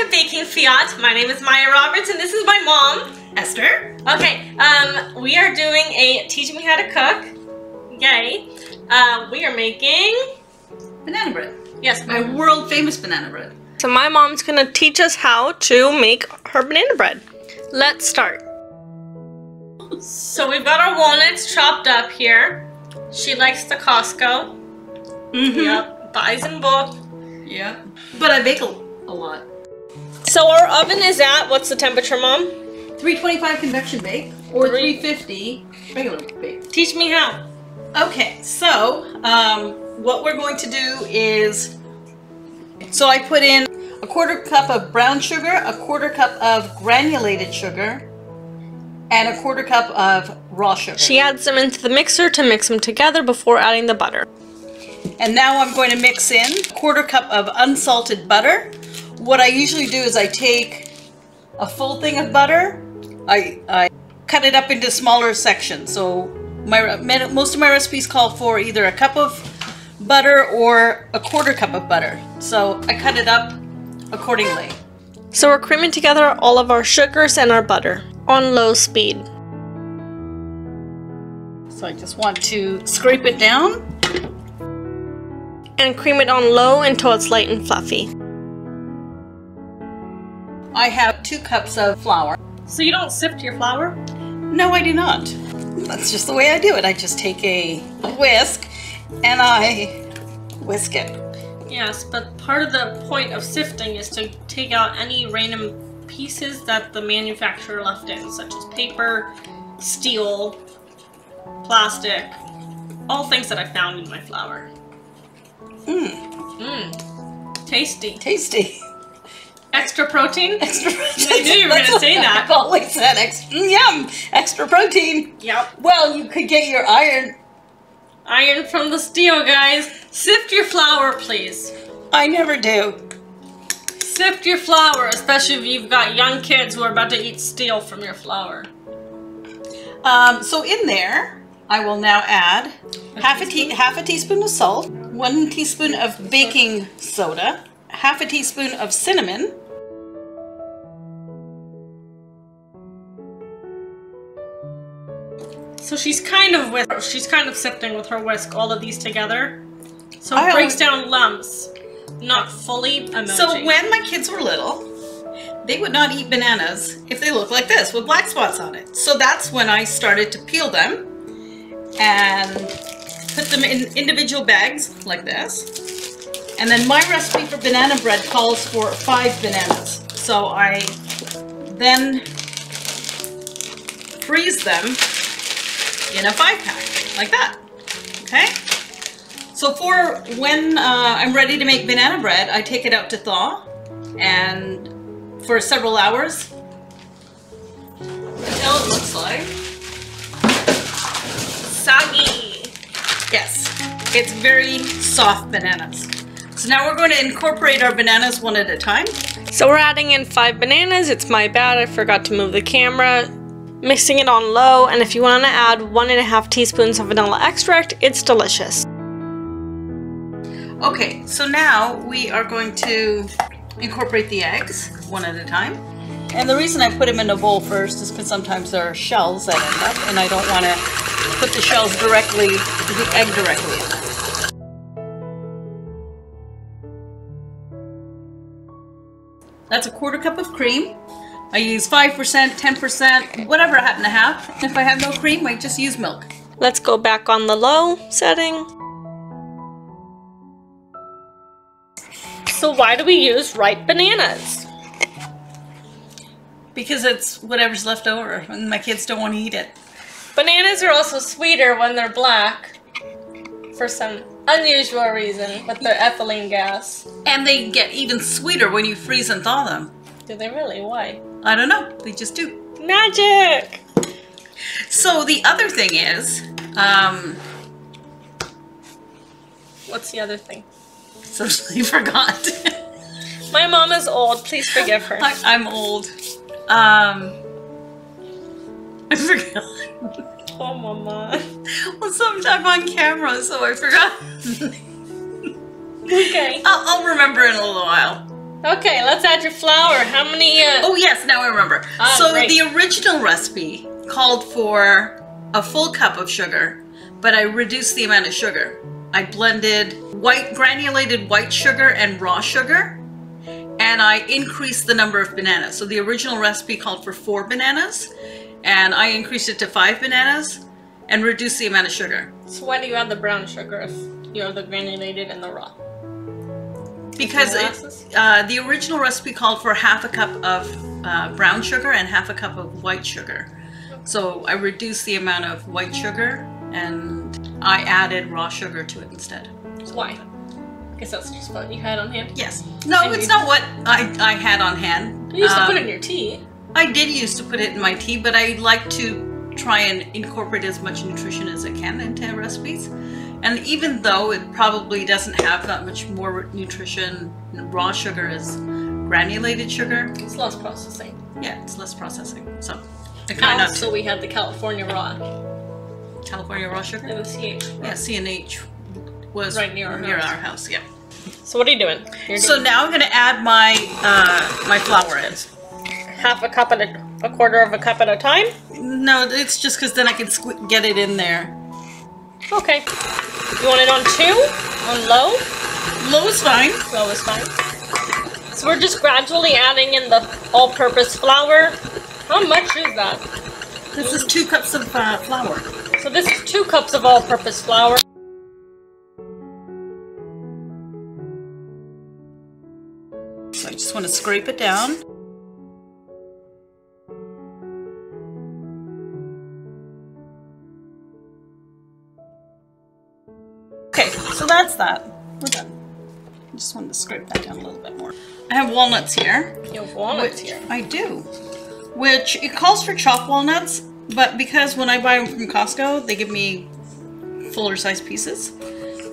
to Baking Fiat. My name is Maya Roberts and this is my mom, Esther. Okay, we are doing a Teach Me How to Cook. Yay. We are making Banana bread. Yes, my world famous banana bread. So my mom's gonna teach us how to make her banana bread. Let's start. So we've got our walnuts chopped up here. She likes the Costco. Mm-hmm. Yep, buys in bulk. Yeah, but I bake a lot. So our oven is at, what's the temperature, Mom? 325 convection bake or 350 regular bake. Teach me how. Okay, so what we're going to do is, so I put in a 1/4 cup of brown sugar, a 1/4 cup of granulated sugar, and a 1/4 cup of raw sugar. She adds them into the mixer to mix them together before adding the butter. And now I'm going to mix in a 1/4 cup of unsalted butter. What I usually do is I take a full thing of butter, I cut it up into smaller sections. So most of my recipes call for either a cup of butter or a 1/4 cup of butter. So I cut it up accordingly. So we're creaming together all of our sugars and our butter on low speed. So I just want to scrape it down. And cream it on low until it's light and fluffy. I have 2 cups of flour. So you don't sift your flour? No, I do not. That's just the way I do it. I just take a whisk and I whisk it. Yes, but part of the point of sifting is to take out any random pieces that the manufacturer left in, such as paper, steel, plastic, all things that I found in my flour. Tasty. Tasty. Extra protein? Extra protein. I knew you were going to say that. I've always said yum, extra protein. Yep. Well, you could get your iron. Iron from the steel, guys. Sift your flour, please. I never do. Sift your flour, especially if you've got young kids who are about to eat steel from your flour. So in there, I will now add half a teaspoon of salt, 1 teaspoon of baking soda, half a teaspoon of cinnamon, so she's kind of sifting with her whisk all of these together, so it breaks down lumps, not fully emoji. So when my kids were little, they would not eat bananas if they looked like this with black spots on it. So that's when I started to peel them and put them in individual bags like this. And then my recipe for banana bread calls for 5 bananas. So I then freeze them in a 5-pack, like that, okay? So for when I'm ready to make banana bread, I take it out to thaw, and for several hours, until it looks like soggy. Yes, it's very soft bananas. So now we're going to incorporate our bananas one at a time. So we're adding in 5 bananas. It's my bad, I forgot to move the camera. Mixing it on low, and if you want to add 1.5 teaspoons of vanilla extract, it's delicious. Okay, so now we are going to incorporate the eggs one at a time. And the reason I put them in a bowl first is because sometimes there are shells that end up, and I don't want to put the shells directly, the egg directly in. That's a 1/4 cup of cream. I use 5%, 10%, whatever I happen to have. If I have no cream, I just use milk. Let's go back on the low setting. So why do we use ripe bananas? Because it's whatever's left over, and my kids don't want to eat it. Bananas are also sweeter when they're black, for some unusual reason, with their ethylene gas. And they get even sweeter when you freeze and thaw them. Do they really? Why? I don't know, they just do. Magic! So the other thing is, what's the other thing? Suddenly forgot. My mom is old, please forgive her. I'm old. I forgot. Oh, Mama. Well, sometime on camera, so I forgot. Okay. I'll remember in a little while. Okay, let's add your flour. How many? Oh yes, now I remember. So great. the original recipe called for a full cup of sugar, but I reduced the amount of sugar. I blended granulated white sugar and raw sugar, and I increased the number of bananas. So the original recipe called for 4 bananas, and I increased it to 5 bananas and reduced the amount of sugar. So why do you add the brown sugar if you have the granulated and the raw? Because the original recipe called for half a cup of brown sugar and half a cup of white sugar. So I reduced the amount of white sugar and I added raw sugar to it instead. So why? I guess that's just what you had on hand? Yes. No, it's not what I had on hand. You used to put it in your tea. I did used to put it in my tea, but I like to try and incorporate as much nutrition as I can into recipes. And even though it probably doesn't have that much more nutrition than raw sugar as granulated sugar, it's less processing. Yeah, it's less processing. So I try not to. So we had the California raw. California raw sugar? And the CH. Yeah, C&H was right near our house. Yeah. So what are you doing? So now I'm going to add my my flour in. Half a cup at a quarter of a cup at a time? No, it's just because then I can get it in there. Okay. You want it on 2? On low? Low is fine. Low is fine. So we're just gradually adding in the all-purpose flour. How much is that? This is 2 cups of flour. So this is 2 cups of all-purpose flour. So I just want to scrape it down. Okay, so that's that. We're done. I just wanted to scrape that down a little bit more. I have walnuts here. You have walnuts here? I do. Which, it calls for chopped walnuts, but because when I buy them from Costco, they give me fuller size pieces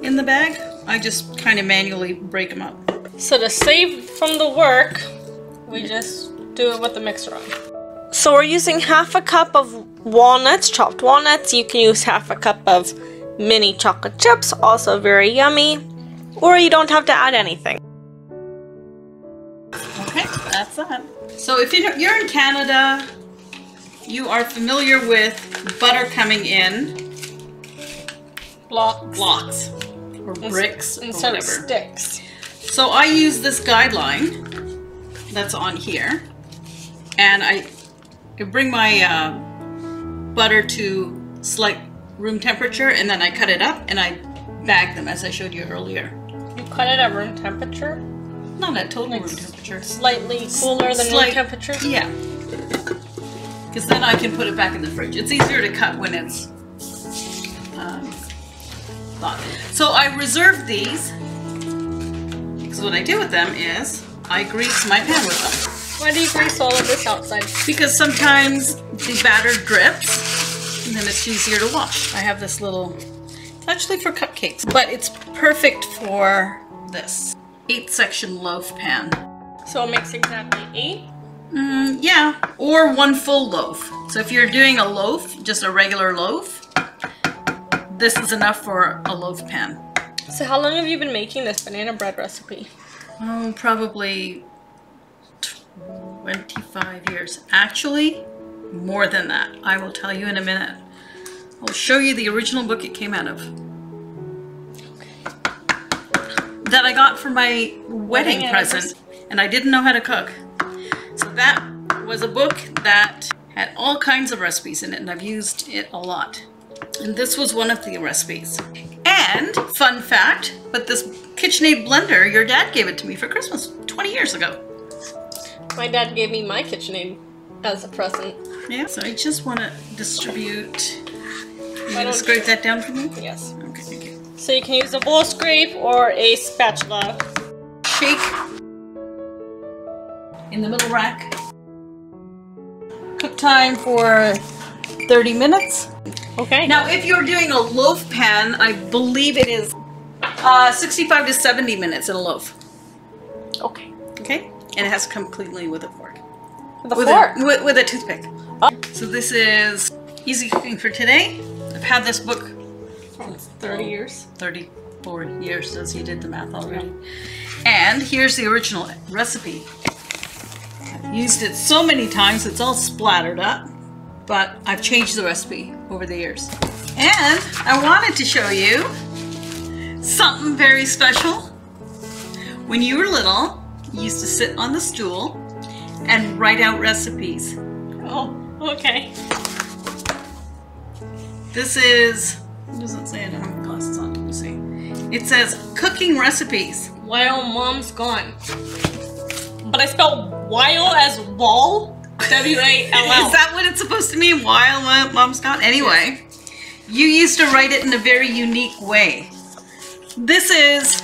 in the bag, I just kind of manually break them up. So to save from the work, we just do it with the mixer on. So we're using half a cup of walnuts, chopped walnuts. You can use half a cup of mini chocolate chips, also very yummy, or you don't have to add anything. Okay, that's that. So if you're in Canada, you are familiar with butter coming in blocks or bricks instead or of whatever. sticks. So I use this guideline that's on here, and I bring my butter to slight room temperature, and then I cut it up and I bag them as I showed you earlier. You cut it at room temperature? Not at total room temperature. Slightly cooler than room temperature? Yeah. Because then I can put it back in the fridge. It's easier to cut when it's thawed. So I reserve these, because what I do with them is I grease my pan with them. Why do you grease all of this outside? Because sometimes the batter drips, and then it's easier to wash. I have this little, it's actually for cupcakes, but it's perfect for this 8-section loaf pan. So it makes exactly 8? Yeah, or 1 full loaf. So if you're doing a loaf, just a regular loaf, this is enough for a loaf pan. So how long have you been making this banana bread recipe? Oh, probably 25 years. Actually, more than that. I will tell you in a minute. I'll show you the original book it came out of. That I got for my wedding present, and I didn't know how to cook. So that was a book that had all kinds of recipes in it, and I've used it a lot. And this was one of the recipes. And, fun fact, but this KitchenAid blender, your dad gave it to me for Christmas 20 years ago. My dad gave me my KitchenAid as a present. Yeah, so I just want to distribute. You want to scrape that down for me? Yes. Okay, thank you. So you can use a bowl scrape or a spatula. Shake in the middle rack. Cook time for 30 minutes. Okay. Now, if you're doing a loaf pan, I believe it is 65 to 70 minutes in a loaf. Okay. Okay? And it has to come cleanly with a fork. With a fork? With a toothpick. Oh. So this is Easy Cooking for Today. I've had this book for 30 years. 34 years, as you did the math already. And here's the original recipe. I've used it so many times it's all splattered up, but I've changed the recipe over the years. And I wanted to show you something very special. When you were little, you used to sit on the stool and write out recipes. Oh, okay. This is, it doesn't say I don't have my glasses on, let me see. It says cooking recipes. While mom's gone. But I spelled while as wall. W-A-L-L. Is that what it's supposed to mean? While mom's gone? Anyway, you used to write it in a very unique way. This is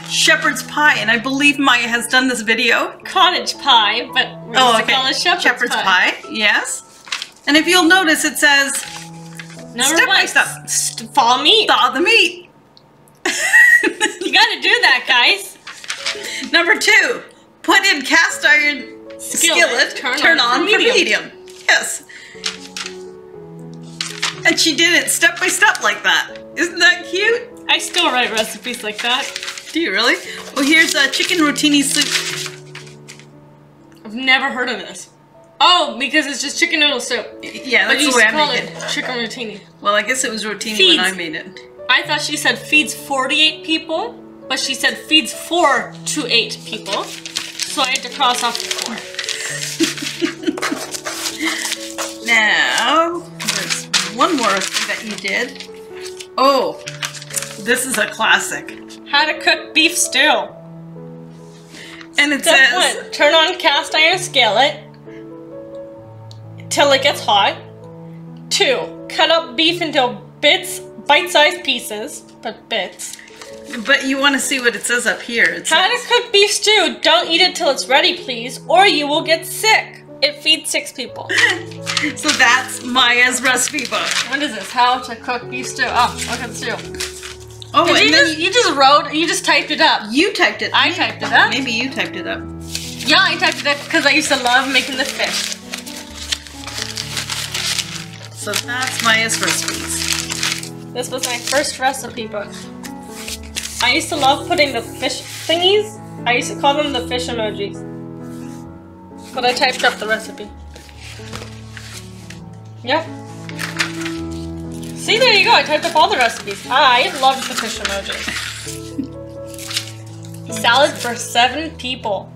shepherd's pie, and I believe Maya has done this video. Cottage pie, but we used to call it shepherd's pie. Yes. And if you'll notice, it says Number one, thaw meat. Thaw the meat. You gotta do that, guys. Number 2, put in cast iron skillet, turn on for medium. Yes. And she did it step by step like that. Isn't that cute? I still write recipes like that. Do you really? Oh, here's a chicken rotini soup. I've never heard of this. Oh, because it's just chicken noodle soup. Yeah, that's the way I make it. Chicken rotini. Well, I guess it was rotini when I made it. I thought she said feeds 48 people, but she said feeds 4 to 8 people. So I had to cross off the 4. Now, there's one more thing that you did. Oh, this is a classic. How to cook beef stew. And it Step says... 1, turn on cast iron skillet till it gets hot. 2, cut up beef into bite-sized pieces, but bits. But you want to see what it says up here. It How says, to cook beef stew. Don't eat it till it's ready, please, or you will get sick. It feeds 6 people. So that's Maya's recipe book. What is this? How to cook beef stew. Oh, look at the stew. Oh, and you just typed it up. You typed it. I typed it up. Maybe you typed it up. Yeah, I typed it up because I used to love making the fish. So that's Maya's recipes. This was my first recipe book. I used to love putting the fish thingies. I used to call them the fish emojis. But I typed up the recipe. Yep. See, there you go. I typed up all the recipes. I loved the fish emojis. Salad for 7 people.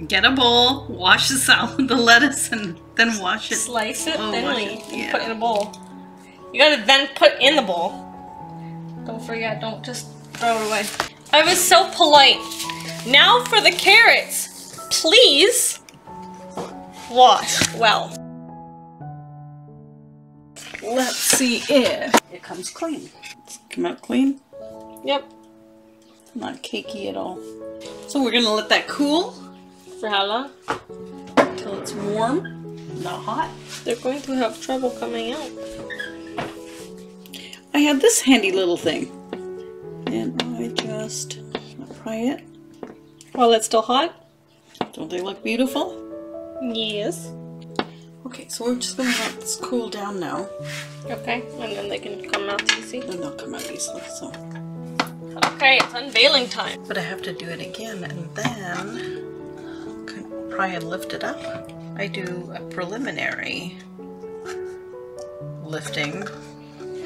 Get a bowl, wash the salad, the lettuce, and then wash it. Slice it thinly. Yeah. Put in a bowl. You gotta then put in the bowl. Don't forget, don't just throw it away. I was so polite. Now for the carrots. Please wash well. Let's see if it comes clean. Does it come out clean? Yep. Not cakey at all. So we're gonna let that cool For how long? until it's warm, not hot. They're going to have trouble coming out. I had this handy little thing, and I just fry it. While it's still hot? Don't they look beautiful? Yes. Okay, so we're just gonna let this cool down now. Okay, and then they can come out easy. And they'll come out easily, so. Okay, it's unveiling time. But I have to do it again, and then try and lift it up. I do a preliminary lifting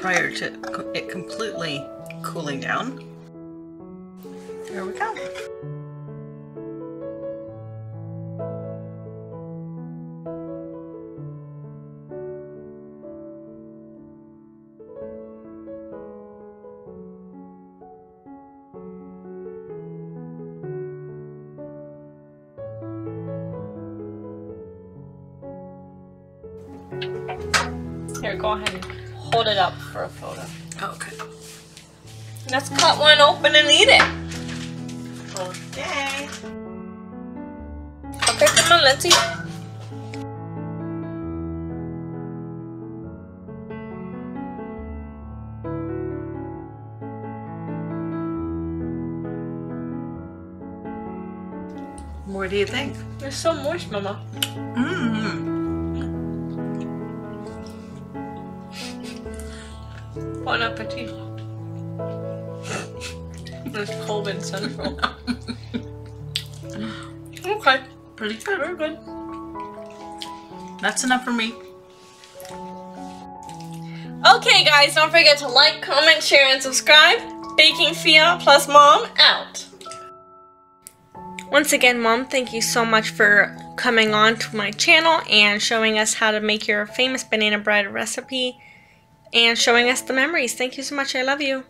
prior to it completely cooling down. There we go. Here, go ahead and hold it up for a photo. Okay. Let's cut one open and eat it. Okay. Okay, come on, let's eat. What do you think? They're so moist, Mama. Mmm. Bon appetit. It's COVID central. Okay. Pretty good. Very good. That's enough for me. Okay, guys, don't forget to like, comment, share, and subscribe. Baking Fia plus Mom out. Once again, Mom, thank you so much for coming on to my channel and showing us how to make your famous banana bread recipe and showing us the memories. Thank you so much. I love you.